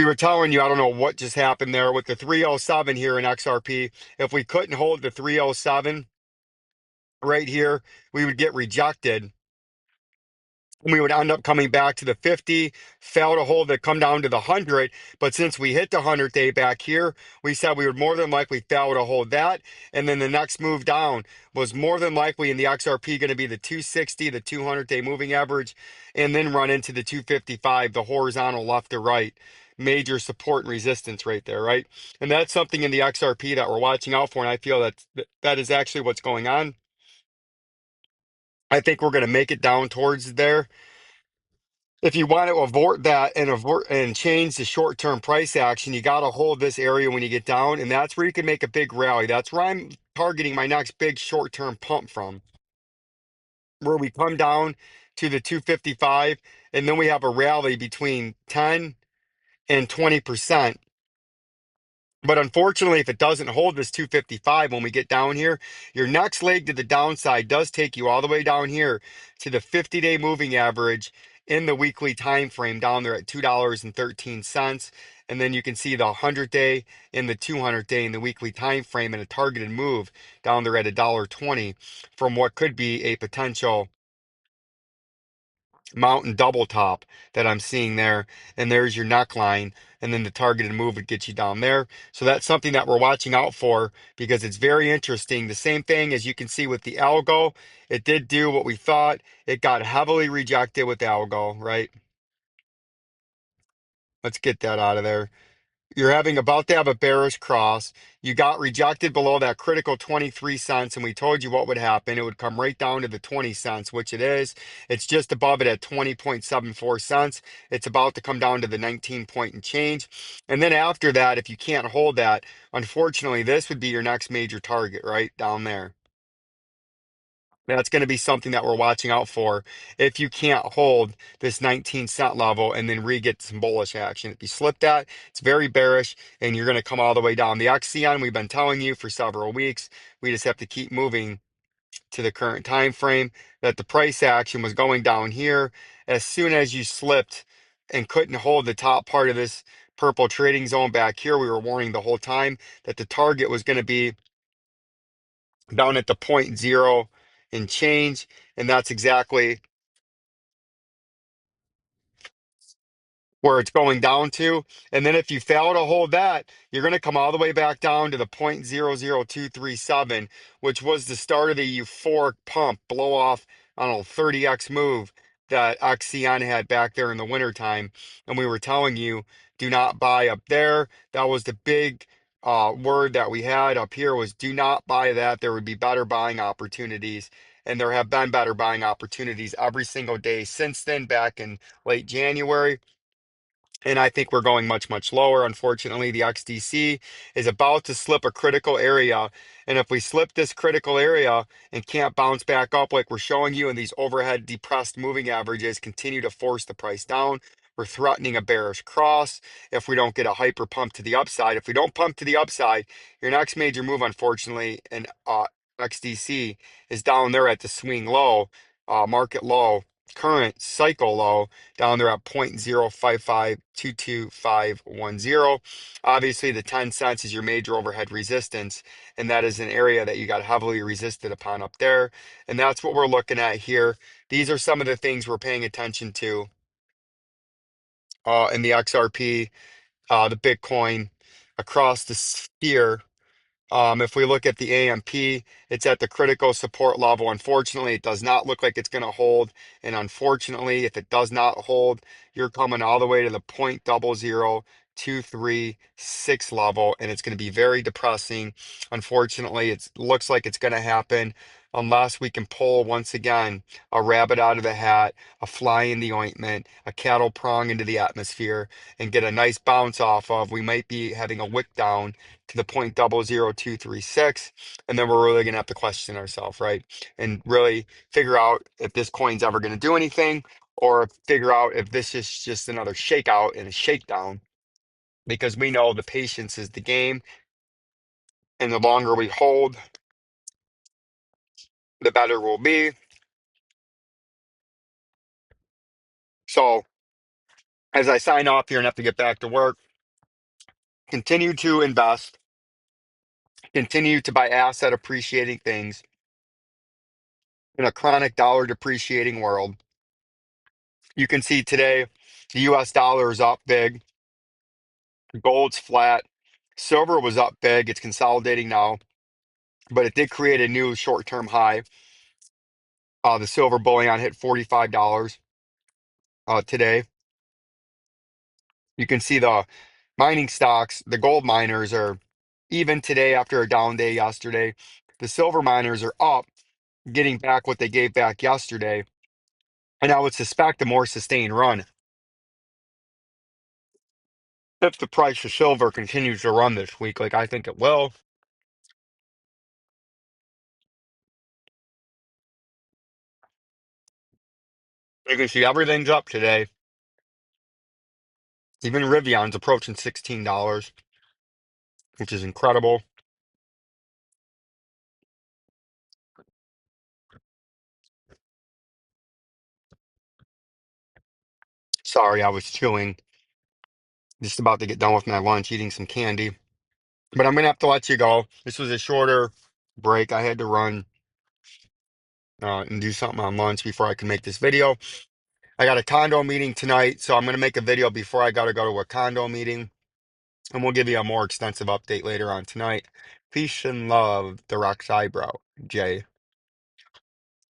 we were telling you, I don't know what just happened there with the 307 here in XRP. If we couldn't hold the 307 right here, we would get rejected. And we would end up coming back to the 50, fail to hold it, come down to the 100. But since we hit the 100 day back here, we said we would more than likely fail to hold that. And then the next move down was more than likely in the XRP going to be the 260, the 200-day moving average, and then run into the 255, the horizontal left to right. Major support and resistance right there, right? And that's something in the XRP that we're watching out for. And I feel that is actually what's going on. I think we're going to make it down towards there. If you want to avoid and change the short-term price action, you got to hold this area when you get down, and that's where you can make a big rally. That's where I'm targeting my next big short-term pump from, where we come down to the 255, and then we have a rally between 10 and 20%. But unfortunately, if it doesn't hold this 255 when we get down here, your next leg to the downside does take you all the way down here to the 50-day moving average in the weekly time frame down there at $2.13. And then you can see the 100-day and the 200-day in the weekly time frame and a targeted move down there at $1.20 from what could be a potential mountain double top that I'm seeing there. And there's your neckline. And then the targeted move would get you down there. So that's something that we're watching out for because it's very interesting. The same thing as you can see with the ALGO. It did do what we thought. It got heavily rejected with ALGO, right? Let's get that out of there. You're having about to have a bearish cross. You got rejected below that critical 23 cents, and we told you what would happen. It would come right down to the 20 cents, which it is. It's just above it at 20.74 cents. It's about to come down to the 19 point and change. And then after that, if you can't hold that, unfortunately, this would be your next major target right down there. That's going to be something that we're watching out for if you can't hold this 19 cent level and then re-get some bullish action. If you slip that, it's very bearish and you're going to come all the way down. The XCN, we've been telling you for several weeks, we just have to keep moving to the current time frame that the price action was going down here. As soon as you slipped and couldn't hold the top part of this purple trading zone back here, we were warning the whole time that the target was going to be down at the point zero and change. And that's exactly where it's going down to. And then if you fail to hold that, you're going to come all the way back down to the 0.00237, which was the start of the euphoric pump blow off on a 30x move that XCN had back there in the wintertime. And we were telling you, do not buy up there. That was the big word that we had up here was do not buy that. There would be better buying opportunities. And there have been better buying opportunities every single day since then, back in late January. And I think we're going much, much lower. Unfortunately, the XDC is about to slip a critical area. And if we slip this critical area and can't bounce back up like we're showing you, and these overhead depressed moving averages continue to force the price down, we're threatening a bearish cross if we don't get a hyper pump to the upside. If we don't pump to the upside, your next major move, unfortunately, in XDC is down there at the swing low, market low, current cycle low down there at 0.055225510. Obviously, the 10 cents is your major overhead resistance, and that is an area that you got heavily resisted upon up there. And that's what we're looking at here. These are some of the things we're paying attention to in the XRP, the Bitcoin, across the sphere. If we look at the AMP, it's at the critical support level. Unfortunately, it does not look like it's going to hold. And unfortunately, if it does not hold, you're coming all the way to the 0.00236 level, and it's going to be very depressing. Unfortunately, it looks like it's going to happen unless we can pull once again a rabbit out of the hat, a fly in the ointment, a cattle prong into the atmosphere, and get a nice bounce off of. We might be having a wick down to the 0.00236, and then we're really gonna have to question ourselves, right? And really figure out if this coin's ever gonna do anything, or figure out if this is just another shakeout and a shakedown, because we know the patience is the game, and the longer we hold, the better we'll be. So as I sign off here and have to get back to work, Continue to invest, continue to buy asset appreciating things in a chronic dollar depreciating world. You can see today the US dollar is up big, gold's flat, silver was up big, it's consolidating now, but it did create a new short-term high. The silver bullion hit $45 today. You can see the mining stocks, the gold miners are even today after a down day yesterday. The silver miners are up, getting back what they gave back yesterday. And I would suspect a more sustained run if the price of silver continues to run this week, like I think it will. You can see everything's up today. Even Rivion's approaching $16, which is incredible. Sorry, I was chewing. Just about to get done with my lunch, eating some candy. But I'm going to have to let you go. This was a shorter break. I had to run and do something on lunch before I could make this video. I got a condo meeting tonight, so I'm going to make a video before I got to go to a condo meeting. And we'll give you a more extensive update later on tonight. Peace and love, the Rock's Eyebrow, Jay.